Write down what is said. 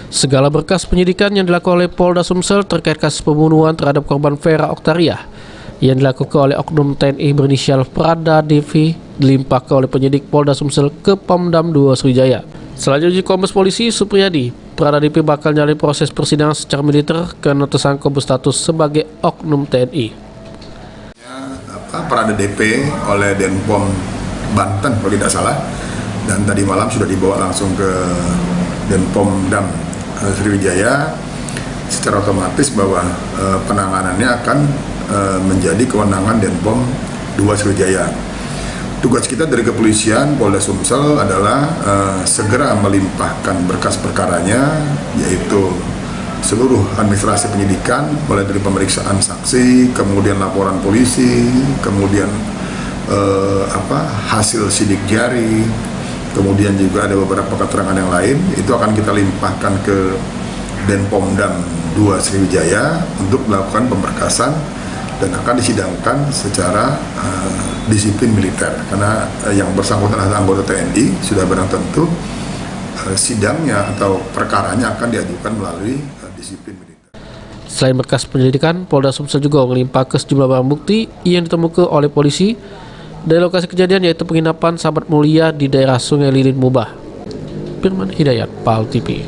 Segala berkas penyidikan yang dilakukan oleh Polda Sumsel terkait kasus pembunuhan terhadap korban Vera Oktariah yang dilakukan oleh oknum TNI berinisial Prada Devi dilimpahkan oleh penyidik Polda Sumsel ke Pemdam 2 Sriwijaya. Selanjutnya Kombes Polisi Supriyadi, Prada Devi bakal nyalin proses persidangan secara militer karena tersangka berstatus sebagai oknum TNI. Prada DP oleh Denpom Banten kalau tidak salah, dan tadi malam sudah dibawa langsung ke Denpom Dam Sriwijaya. Secara otomatis bahwa penanganannya akan menjadi kewenangan Denpom 2 Sriwijaya. Tugas kita dari kepolisian Polda Sumsel adalah segera melimpahkan berkas perkaranya, yaitu seluruh administrasi penyidikan, mulai dari pemeriksaan saksi, kemudian laporan polisi, kemudian hasil sidik jari, kemudian juga ada beberapa keterangan yang lain, itu akan kita limpahkan ke Denpom Dam 2 Sriwijaya untuk melakukan pemberkasan dan akan disidangkan secara disiplin militer, karena yang bersangkutan adalah anggota TNI, sudah barang tentu sidangnya atau perkaranya akan diajukan melalui disiplin militer. Selain berkas penyelidikan, Polda Sumsel juga melimpahkan sejumlah barang bukti yang ditemukan oleh polisi dari lokasi kejadian, yaitu penginapan Sahabat Mulia di daerah Sungai Lilin Mubah. Firman Hidayat, PAL TV.